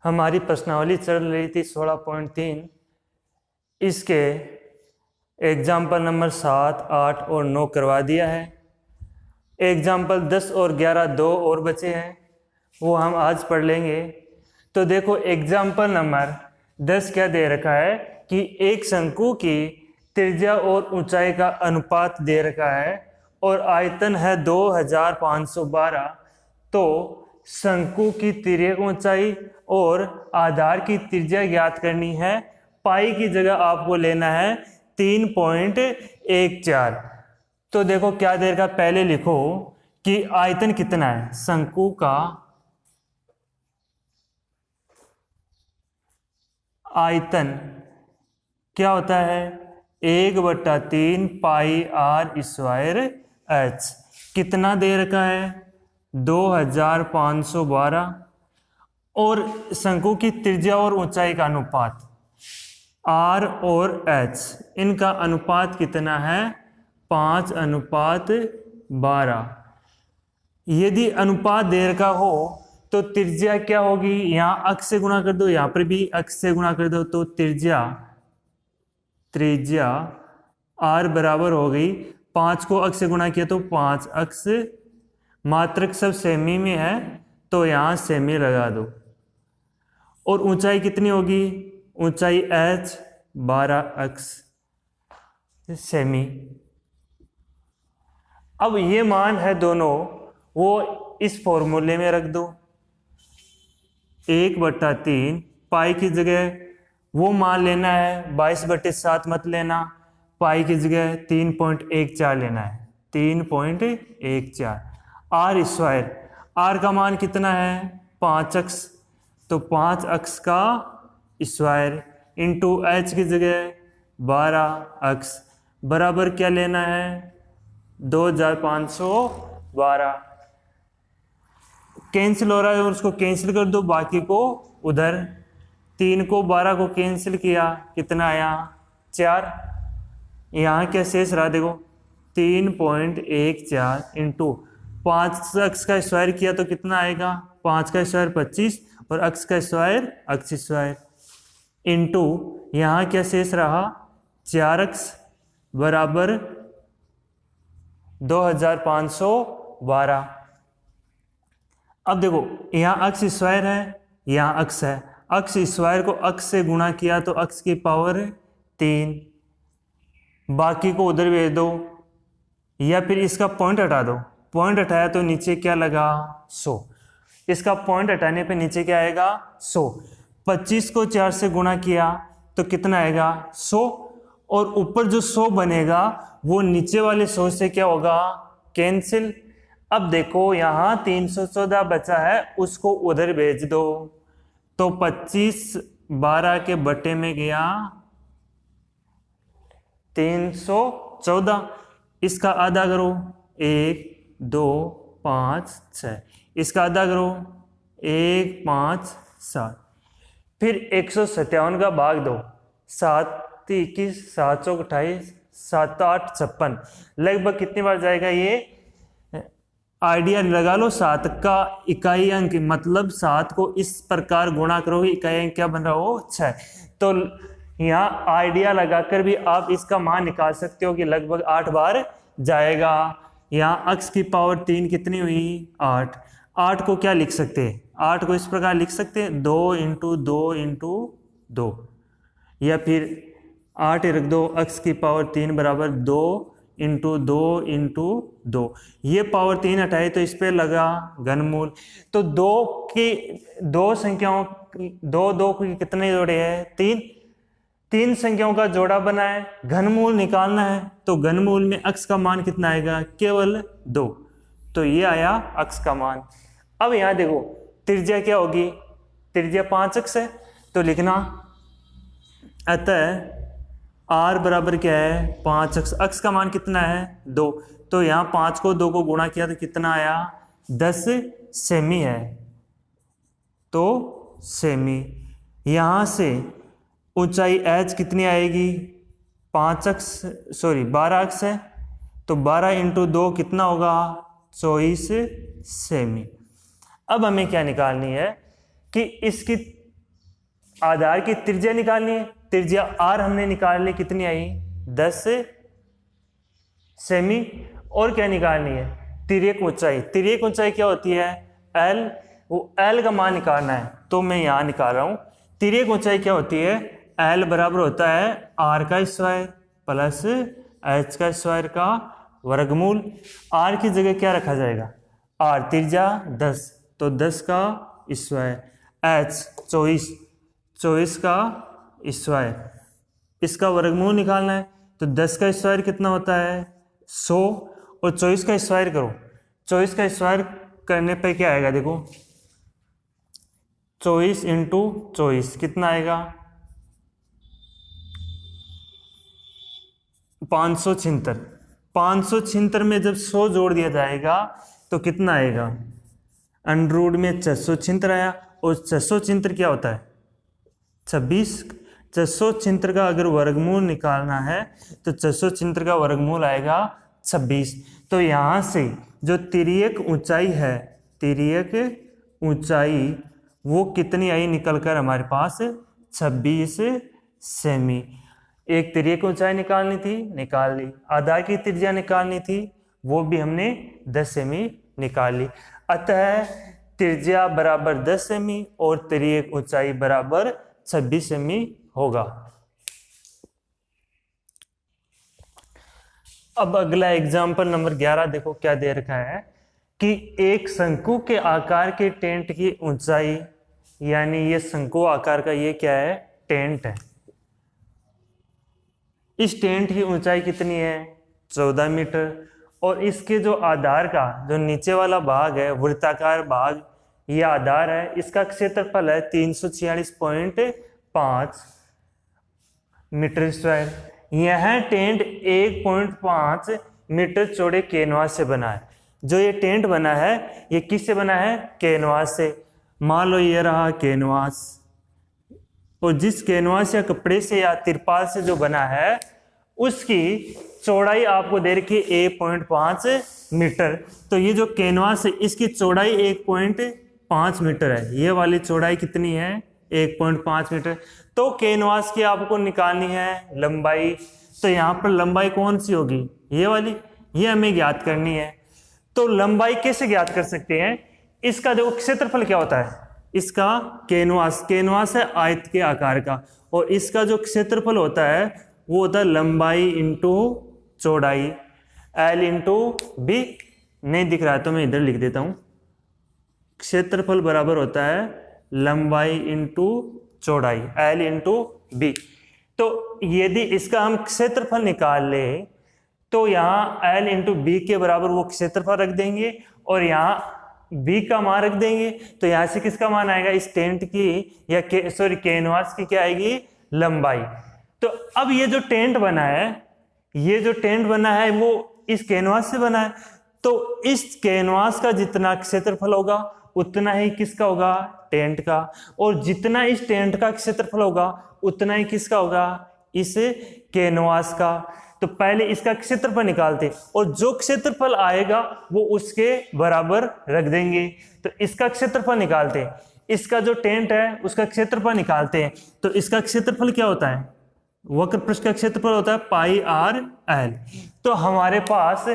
हमारी प्रश्नावली चल रही थी 16.3। इसके एग्जाम्पल नंबर 7, 8 और 9 करवा दिया है। एग्जाम्पल 10 और 11 दो और बचे हैं, वो हम आज पढ़ लेंगे। तो देखो एग्जाम्पल नंबर 10 क्या दे रखा है कि एक शंकु की त्रिज्या और ऊंचाई का अनुपात दे रखा है और आयतन है 2512। तो शंकु की तिर्यक ऊंचाई और आधार की त्रिज्या ज्ञात करनी है। पाई की जगह आपको लेना है 3.14। तो देखो क्या दे रखा, पहले लिखो कि आयतन कितना है। शंकु का आयतन क्या होता है, 1/3 पाई आर स्क्वायर एच। कितना दे रखा है, 2512। और शंकु की त्रिज्या और ऊंचाई का अनुपात आर और एच, इनका अनुपात कितना है, 5:12। यदि अनुपात दे रखा हो तो त्रिज्या क्या होगी, यहाँ अक्ष से गुणा कर दो, यहाँ पर भी अक्ष से गुणा कर दो, तो त्रिज्या आर बराबर हो गई 5 को अक्ष से गुणा किया तो 5 अक्ष, मात्रक सब सेमी में है तो यहाँ सेमी लगा दो। और ऊंचाई कितनी होगी, ऊंचाई h 12 अक्ष सेमी। अब ये मान है दोनों, वो इस फॉर्मूले में रख दो। 1/3 पाई की जगह वो मान लेना है, 22/7 मत लेना, पाई की जगह 3.14 लेना है, 3.14। आर स्क्वायर, आर का मान कितना है, 5 अक्ष, तो 5 अक्ष का स्क्वायर इंटू एच की जगह 12 अक्ष बराबर क्या लेना है, 2512। कैंसिल हो रहा है और उसको कैंसिल कर दो, बाकी को उधर 3 को 12 को कैंसिल किया, कितना आया 4। यहाँ क्या शेष रहा देखो, 3.14 इंटू 5 अक्ष का स्क्वायर किया तो कितना आएगा, 5 का स्क्वायर 25 और अक्ष का स्क्वायर अक्ष स्क्वायर इंटू यहाँ क्या शेष रहा 4 अक्ष बराबर 2512। अब देखो यहाँ अक्ष स्क्वायर है, यहाँ अक्ष है, अक्ष स्क्वायर को अक्ष से गुणा किया तो अक्ष की पावर 3, बाकी को उधर भेज दो या फिर इसका पॉइंट हटा दो। पॉइंट हटाया तो नीचे क्या लगा 100, इसका पॉइंट हटाने पे नीचे क्या आएगा 100। 25 को 4 से गुणा किया तो कितना आएगा 100, और ऊपर जो 100 बनेगा वो नीचे वाले 100 से क्या होगा कैंसिल। अब देखो यहाँ 314 बचा है, उसको उधर भेज दो, तो 25 12 के बटे में गया 314, इसका आधा करो 1 2 5 6, इसका आधा करो 1 5 7, फिर 157 का भाग दो, 7 21 7 चौक 28 7 8 56, लगभग कितनी बार जाएगा ये आइडिया लगा लो। 7 का इकाई अंक मतलब 7 को इस प्रकार गुणा करोगे, इकाई अंक क्या बन रहा हो 6। तो यहाँ आइडिया लगाकर भी आप इसका मान निकाल सकते हो कि लगभग 8 बार जाएगा। यहाँ अक्ष की पावर 3 कितनी हुई 8। 8 को क्या लिख सकते हैं, 8 को इस प्रकार लिख सकते हैं 2 इंटू 2 इंटू 2, या फिर 8 रख दो, अक्ष की पावर 3 बराबर 2 इंटू 2 इंटू 2, ये पावर 3 हटाए तो इस पे लगा घनमूल। तो दो संख्याओं दो की कितने जोड़े हैं 3 संख्याओं का जोड़ा बना है, घनमूल निकालना है तो घनमूल में अक्ष का मान कितना आएगा केवल 2, तो ये आया अक्ष का मान। अब यहाँ देखो त्रिज्या क्या होगी, त्रिज्या 5 अक्ष है तो लिखना, अतः r बराबर क्या है 5 अक्ष, अक्ष का मान कितना है 2, तो यहाँ 5 को 2 को गुणा किया तो कितना आया 10 सेमी है, तो सेमी। यहाँ से ऊंचाई h कितनी आएगी 12 अक्ष है तो 12 इंटू 2 कितना होगा 24 सेमी। अब हमें क्या निकालनी है कि इसकी आधार की त्रिज्या निकालनी है, त्रिज्या आर हमने निकाल ली, कितनी आई 10 सेमी। और क्या निकालनी है, तिर्यक ऊंचाई। तिर्यक ऊंचाई क्या होती है, एल, वो एल का मान निकालना है, तो मैं यहाँ निकाल रहा हूँ। तिर्यक ऊंचाई क्या होती है, एल बराबर होता है आर का स्क्वायर प्लस एच का स्क्वायर का वर्गमूल। आर की जगह क्या रखा जाएगा, आर त्रिज्या 10, तो 10 का स्क्वायर, एच 24 का स्क्वायर, इसका वर्गमूल निकालना है, तो 10 का स्क्वायर कितना होता है 100, और 24 का स्क्वायर करो। 24 का स्क्वायर करने पे क्या आएगा, देखो 24 इंटू 24 कितना आएगा 576। 576 में जब 100 जोड़ दिया जाएगा तो कितना आएगा, अंडर में 676 आया, और 676 क्या होता है 26। 676 का अगर वर्गमूल निकालना है तो 676 का वर्गमूल आएगा 26। तो यहाँ से जो तिर्यक ऊंचाई है, तिर्यक ऊंचाई वो कितनी आई निकल कर हमारे पास 26 सेमी। एक तिर्यक ऊंचाई निकालनी थी, निकाल ली। आधार की त्रिज्या निकालनी थी, वो भी हमने 10 सेमी निकाल ली। अतः त्रिज्या बराबर 10 सेमी और तिर्यक ऊंचाई बराबर 26 सेमी होगा। अब अगला एग्जाम्पल नंबर 11 देखो क्या दे रखा है कि एक शंकु के आकार के टेंट की ऊंचाई, यानी ये शंकु आकार का ये क्या है, टेंट है। इस टेंट की ऊंचाई कितनी है 14 मीटर, और इसके जो आधार का जो नीचे वाला भाग है, वृत्ताकार भाग, ये आधार है, इसका क्षेत्रफल है 346.5 मीटर स्क्वायर। यह टेंट 1.5 मीटर चौड़े कैनवास से बना है। जो ये टेंट बना है ये किससे बना है, कैनवास से। मान लो ये रहा कैनवास, और जिस कैनवास या कपड़े से या तिरपाल से जो बना है उसकी चौड़ाई आपको दे रखी है 1.5 मीटर। तो ये जो कैनवास है इसकी चौड़ाई 1.5 मीटर है, ये वाली चौड़ाई कितनी है 1.5 मीटर। तो कैनवास की आपको निकालनी है लंबाई, तो यहाँ पर लंबाई कौन सी होगी, ये वाली, ये हमें ज्ञात करनी है। तो लंबाई कैसे ज्ञात कर सकते हैं, इसका देखो क्षेत्रफल क्या होता है, इसका कैनवास है आयत के आकार का, और इसका जो क्षेत्रफल होता है वो होता है लंबाई इंटू चौड़ाई, एल इंटू बी। नहीं दिख रहा है तो मैं इधर लिख देता हूं, क्षेत्रफल बराबर होता है लंबाई इंटू चौड़ाई, एल इंटू बी। तो यदि इसका हम क्षेत्रफल निकाल ले तो यहाँ एल इंटू बी के बराबर वो क्षेत्रफल रख देंगे, और यहाँ बी का मान रख देंगे। तो यहाँ से किसका मान आएगा, इस टेंट की या कैनवास की क्या आएगी, लंबाई। तो अब ये जो टेंट बना है, ये जो टेंट बना है वो इस कैनवास से बना है, तो इस कैनवास का जितना क्षेत्रफल होगा उतना ही किसका होगा, टेंट का, और जितना इस टेंट का क्षेत्रफल होगा उतना ही किसका होगा, इस कैनवास का। तो पहले इसका क्षेत्रफल निकालते, और जो क्षेत्रफल आएगा वो उसके बराबर रख देंगे। तो इसका क्षेत्रफल निकालते हैं, इसका जो टेंट है उसका क्षेत्रफल निकालते हैं। तो इसका क्षेत्रफल क्या होता है, वक्र पृष्ठ का क्षेत्रफल होता है पाई आर एल। तो हमारे पास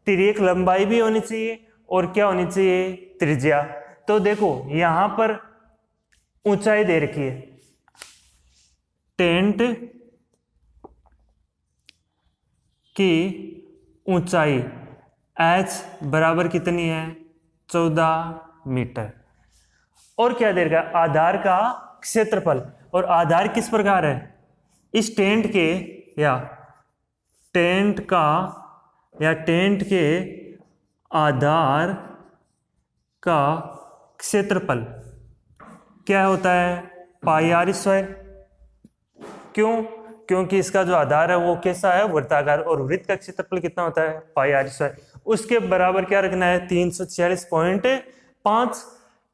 तिर्यक लंबाई भी होनी चाहिए और क्या होनी चाहिए, त्रिज्या। तो देखो यहां पर ऊंचाई दे रखी है, टेंट की ऊंचाई h बराबर कितनी है 14 मीटर, और क्या दे रखा है, आधार का क्षेत्रफल। और आधार किस प्रकार है, इस टेंट के या टेंट के आधार का क्षेत्रफल क्या होता है, पाई आर स्क्वायर। क्यों, क्योंकि इसका जो आधार है वो कैसा है, वृत्ताकार, और वृत्त का क्षेत्रफल कितना होता है, पाई आर स्क्वायर। उसके बराबर क्या रखना है 346.5,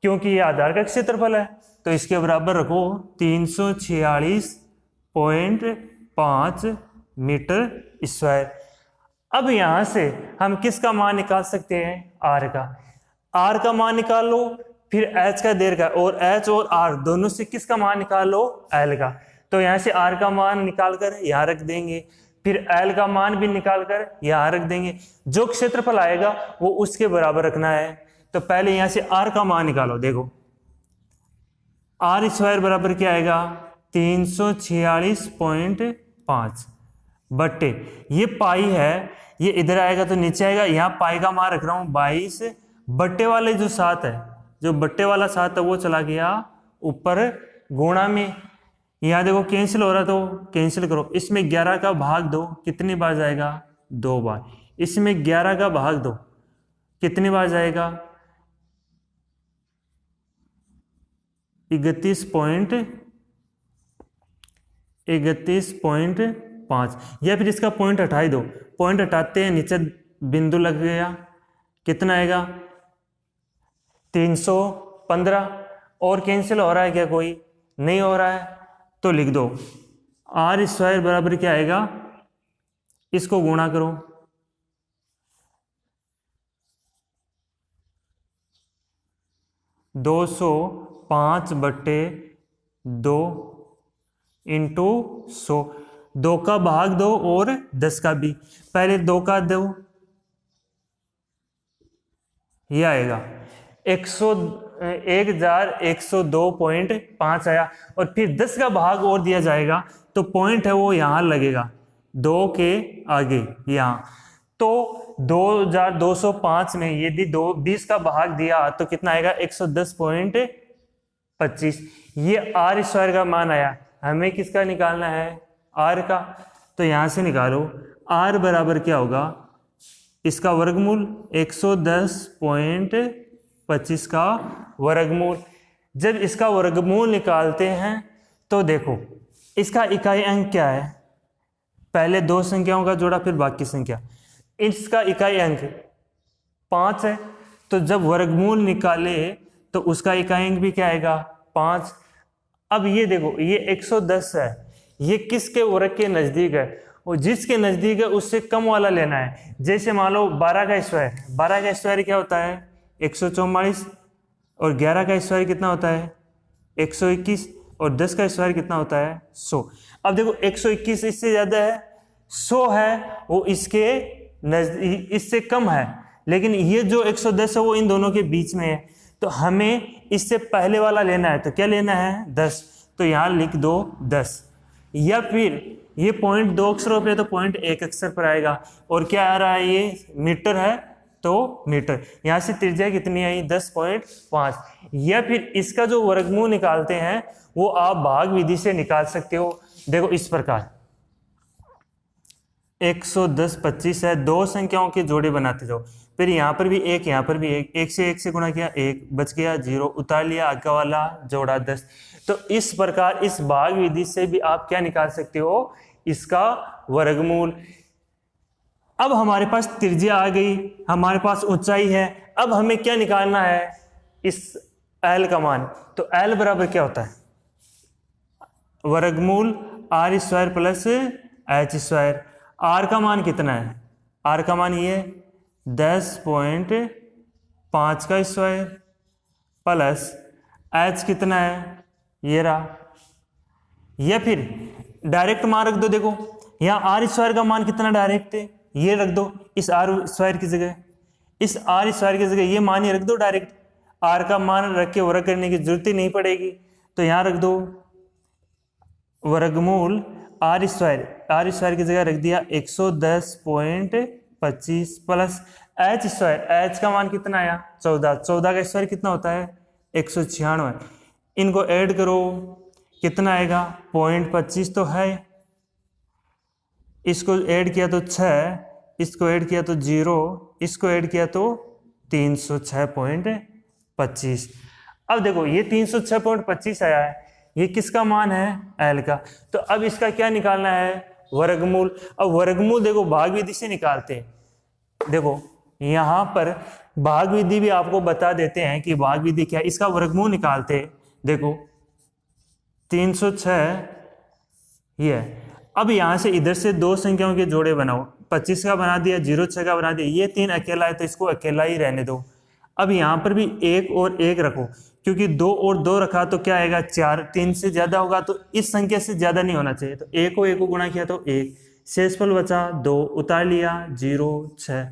क्योंकि ये आधार का क्षेत्रफल है, तो इसके बराबर रखो 346.5 मीटर स्क्वायर। अब यहां से हम किसका मान निकाल सकते हैं, आर का। आर का मान निकाल लो, फिर एच का देर का, और एच और आर दोनों से किसका मान निकालो, एल का। तो यहाँ से आर का मान निकाल कर यहाँ रख देंगे, फिर एल का मान भी निकाल कर यहाँ रख देंगे। जो क्षेत्रफल आएगा वो उसके बराबर रखना है। तो पहले यहाँ से आर का मान निकालो। देखो आर स्क्वायर बराबर क्या आएगा, 346.5 बट्टे, ये पाई है, ये इधर आएगा तो नीचे आएगा, यहाँ पाई का मान रख रहा हूँ 22, बट्टे वाले जो 7 है, जो बट्टे वाला 7 है वो चला गया ऊपर गुणा में। यहाँ देखो कैंसिल हो रहा तो कैंसिल करो, इसमें 11 का भाग दो, कितनी बार जाएगा, 2 बार। इसमें 11 का भाग दो, कितनी बार जाएगा, 31.5, या फिर इसका पॉइंट हटा ही दो, पॉइंट हटाते हैं नीचे बिंदु लग गया, कितना आएगा 315। और कैंसिल हो रहा है क्या, कोई नहीं हो रहा है तो लिख दो आर स्क्वायर बराबर क्या आएगा, इसको गुणा करो, 205/2 इंटू 100, 2 का भाग दो और 10 का भी, पहले 2 का दो, ये आएगा 1102.5 आया, और फिर 10 का भाग और दिया जाएगा तो पॉइंट है वो यहाँ लगेगा 2 के आगे यहाँ। तो 2205 में यदि 20 का भाग दिया तो कितना आएगा, 110.25। ये आर स्क्वायर का मान आया, हमें किसका निकालना है, आर का। तो यहाँ से निकालो आर बराबर क्या होगा, इसका वर्गमूल 110.25 का वर्गमूल। जब इसका वर्गमूल निकालते हैं तो देखो इसका इकाई अंक क्या है, पहले 2 संख्याओं का जोड़ा फिर बाकी संख्या, इसका इकाई अंक 5 है, तो जब वर्गमूल निकाले तो उसका इकाई अंक भी क्या आएगा, 5। अब ये देखो ये 110 है, ये किसके वर्ग के नज़दीक है, और जिसके नज़दीक है उससे कम वाला लेना है। जैसे मान लो 12 का स्क्वायर, 12 का स्क्वायर क्या होता है 144, और 11 का स्क्वायर कितना होता है 121, और 10 का स्क्वायर कितना होता है 100। अब देखो 121 इससे ज़्यादा है, 100 है वो इसके नज़दीक, इससे कम है, लेकिन ये जो 110 है वो इन दोनों के बीच में है, तो हमें इससे पहले वाला लेना है। तो क्या लेना है 10, तो यहाँ लिख दो 10, या फिर ये पॉइंट 2 अक्षरों पे तो पॉइंट 1 अक्षर पर आएगा, और क्या आ रहा है ये मीटर है तो मीटर, यहाँ से त्रिज्या कितनी आई 10.5। या फिर इसका जो वर्गमूल निकालते हैं वो आप भाग विधि से निकाल सकते हो। देखो इस प्रकार 110/25 है, 2 संख्याओं के जोड़े बनाते जाओ, फिर यहाँ पर भी 1, यहाँ पर भी 1, 1 से 1 से गुणा किया 1, बच गया 0, उतार लिया आगे वाला जोड़ा 10। तो इस प्रकार इस भाग विधि से भी आप क्या निकाल सकते हो, इसका वर्गमूल। अब हमारे पास त्रिज्या आ गई, हमारे पास ऊंचाई है, अब हमें क्या निकालना है, इस एल का मान। तो एल बराबर क्या होता है, वर्गमूल R square plus H square. R का मान कितना है, आर का मान ये 10.5 का स्क्वायर प्लस एच कितना है, ये रहा, या फिर डायरेक्ट मान रख दो। देखो यहाँ आर स्क्वायर का मान कितना डायरेक्ट है, ये रख दो इस आर स्क्वायर की जगह, इस आर स्क्वायर की जगह ये मान ही रख दो डायरेक्ट, आर का मान रख के वर्ग करने की जरूरत ही नहीं पड़ेगी। तो यहाँ रख दो वर्गमूल आर स्क्वायर की जगह रख दिया 110.25 प्लस एच स्क्वायर, एच का मान कितना आया 14, 14 का स्क्वायर कितना होता है 196। इनको ऐड करो कितना आएगा 0.25 तो है, इसको ऐड किया तो 6, इसको ऐड किया तो 0, इसको ऐड किया तो 306.25। अब देखो ये 306.25 आया है, ये किसका मान है एल का। तो अब इसका क्या निकालना है वर्गमूल। अब वर्गमूल देखो भाग विधि से निकालते हैं। देखो यहाँ पर भाग विधि भी आपको बता देते हैं कि भाग विधि क्या है, इसका वर्गमूल निकालते हैं। देखो 306 ये है। अब यहाँ से इधर से 2 संख्याओं के जोड़े बनाओ, 25 का बना दिया, 06 का बना दिया, ये 3 अकेला है तो इसको अकेला ही रहने दो। अब यहाँ पर भी 1 और 1 रखो, क्योंकि 2 और 2 रखा तो क्या आएगा 4, 3 से ज्यादा होगा तो इस संख्या से ज्यादा नहीं होना चाहिए, तो 1 को 1 को गुणा किया तो 1, शेषफल बचा 2, उतार लिया 0, 6।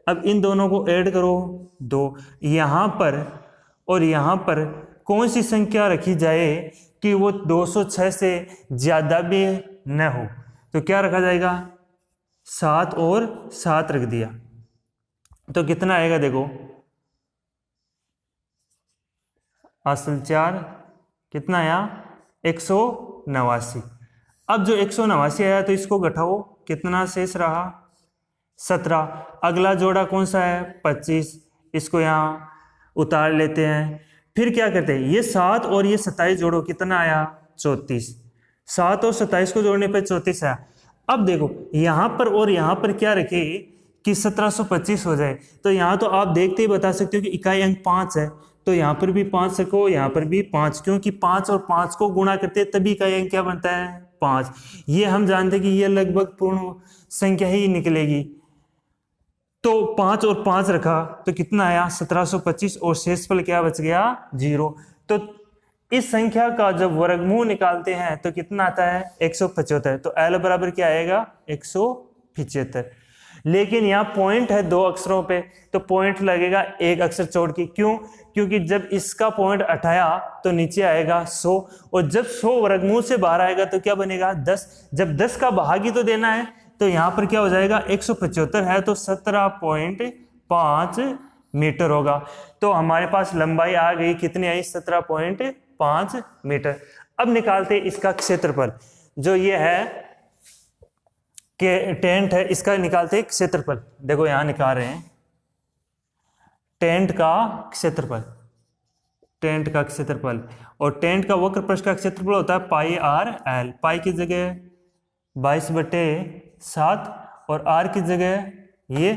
अब इन दोनों को ऐड करो 2, यहाँ पर और यहाँ पर कौन सी संख्या रखी जाए कि वो 206 से ज्यादा भी न हो, तो क्या रखा जाएगा 7 और 7 रख दिया, तो कितना आएगा देखो, असल 4 कितना आया 189। अब जो 189 आया तो इसको घटाओ, कितना शेष रहा 17। अगला जोड़ा कौन सा है 25, इसको यहाँ उतार लेते हैं। फिर क्या करते हैं, ये 7 और ये 27 जोड़ो, कितना आया 34। 7 और 27 को जोड़ने पर 34 आया। अब देखो यहाँ पर और यहाँ पर क्या रखे कि 1725 हो जाए, तो यहाँ तो आप देखते ही बता सकते हो कि इकाई अंक 5 है, तो यहाँ पर भी 5 रखो, यहाँ पर भी 5, क्योंकि 5 और 5 को गुणा करते हैं तभी इकाई अंक क्या बनता है 5। ये हम जानते हैं कि ये लगभग पूर्ण संख्या ही निकलेगी, तो 5 और 5 रखा तो कितना आया 1725 और शेषफल क्या बच गया 0। तो इस संख्या का जब वर्गमूल निकालते हैं तो कितना आता है 175, तो L बराबर क्या आएगा 175। लेकिन यहाँ पॉइंट है 2 अक्षरों पे, तो पॉइंट लगेगा 1 अक्षर छोड़ के, क्यों, क्योंकि जब इसका पॉइंट हटाया तो नीचे आएगा 100, और जब 100 वर्गमूल से बाहर आएगा तो क्या बनेगा 10, जब 10 का भाग ही तो देना है, तो यहाँ पर क्या हो जाएगा 175 है तो 17.5 मीटर होगा। तो हमारे पास लंबाई आ गई, कितनी आई 17.5 मीटर। अब निकालते इसका क्षेत्रफल, जो ये है कि टेंट है, इसका निकालते क्षेत्रफल। देखो यहां निकाल रहे हैं टेंट का क्षेत्रफल, टेंट का क्षेत्रफल, और टेंट का वक्र पृष्ठ का क्षेत्रफल होता है पाई आर एल। पाई की जगह 22/7 और आर की जगह ये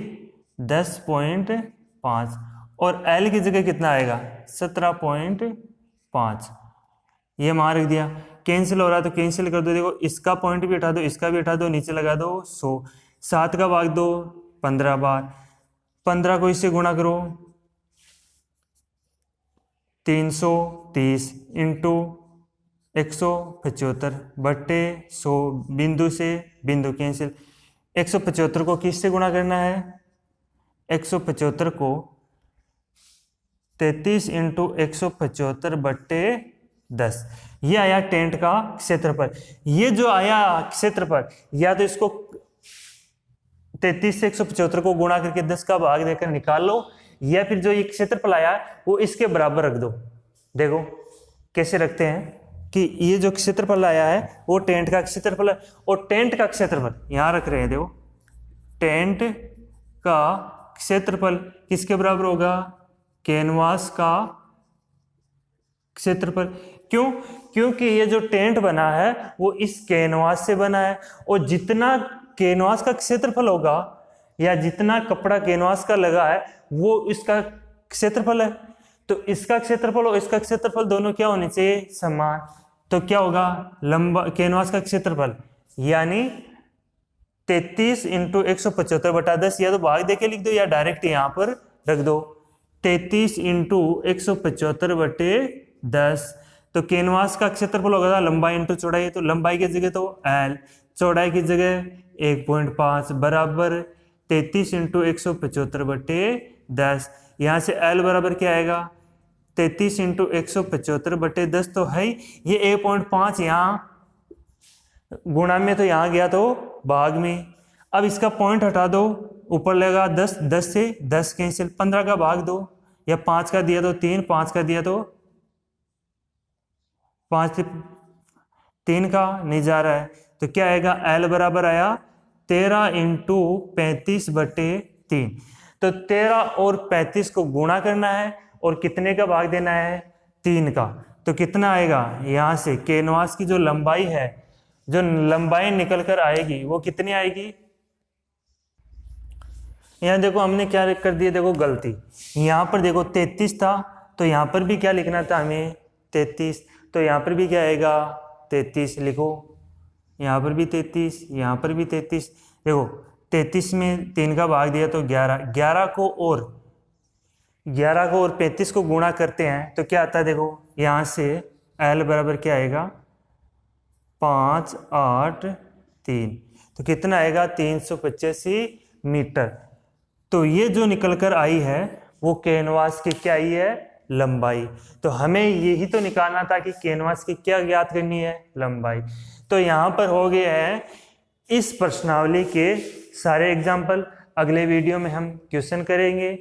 10.5 और एल की जगह कितना आएगा 17.5। ये मान रख दिया, कैंसिल हो रहा है तो कैंसिल कर दो। देखो इसका पॉइंट भी हटा दो, इसका भी हटा दो, नीचे लगा दो 100। 7 का भाग दो 15 बार, 15 को इससे गुणा करो 330 इंटू 175 बट्टे 100, बिंदु से बिंदु कैंसिल। 175 को किससे गुणा करना है, 175 को 33 इंटू 175 बट्टे 10, ये आया टेंट का क्षेत्रफल। ये जो आया क्षेत्रफल, या तो इसको 33 से 175 को गुणा करके 10 का भाग देकर निकाल लो, या फिर जो ये क्षेत्रफल आया वो इसके बराबर रख दो। देखो कैसे रखते हैं कि ये जो क्षेत्रफल आया है वो टेंट का क्षेत्रफल है, और टेंट का क्षेत्रफल यहां रख रहे हैं। देखो टेंट का क्षेत्रफल किसके बराबर होगा, कैनवास का क्षेत्रफल। क्यों, क्योंकि ये जो टेंट बना है वो इस कैनवास से बना है, और जितना कैनवास का क्षेत्रफल होगा या जितना कपड़ा कैनवास का लगा है वो इसका क्षेत्रफल है। तो इसका क्षेत्रफल और इसका क्षेत्रफल दोनों क्या होने चाहिए समान, तो क्या होगा लंबा कैनवास का क्षेत्रफल यानी 33 इंटू 175 बटा 10, या तो भाग देके लिख दो या डायरेक्ट यहाँ पर रख दो 33 इंटू 175 बटे 10। तो कैनवास का क्षेत्रफल होगा लंबाई इंटू चौड़ाई, तो लंबाई की जगह तो L, चौड़ाई की जगह 1.5 बराबर 33 इंटू 175 बटे 10। यहाँ से L बराबर क्या आएगा 33 इंटू 175 बटे 10 तो है ये 1.5, यहाँ गुणा में तो यहाँ गया तो भाग में। अब इसका पॉइंट हटा दो, ऊपर लगा 10, 10 से 10 कैंसिल, 15 का भाग दो, या 5 का दिया तो 3, 5 का दिया तो 5, 3 का नहीं जा रहा है, तो क्या आएगा L बराबर आया 13 इंटू 35 बटे 3। तो 13 और 35 को गुणा करना है और कितने का भाग देना है 3 का, तो कितना आएगा यहाँ से कैनवास की जो लंबाई है, जो लंबाई निकल कर आएगी वो कितनी आएगी। यहाँ देखो हमने क्या कर दिया, देखो गलती, यहाँ पर देखो 33 था तो यहाँ पर भी क्या लिखना था हमें 33, तो यहाँ पर भी क्या आएगा 33 लिखो, यहाँ पर भी 33, यहाँ पर भी 33। देखो 33 में 3 का भाग दिया तो 11, 11 को और 11 को और 35 को गुणा करते हैं तो क्या आता है, देखो यहाँ से L बराबर क्या आएगा 5, 8, 3, तो कितना आएगा 385 मीटर। तो ये जो निकल कर आई है वो कैनवास की क्या आई है, लंबाई। तो हमें यही तो निकालना था कि कैनवास की क्या ज्ञात करनी है, लंबाई। तो यहाँ पर हो गया है इस प्रश्नावली के सारे एग्जाम्पल। अगले वीडियो में हम क्वेश्चन करेंगे।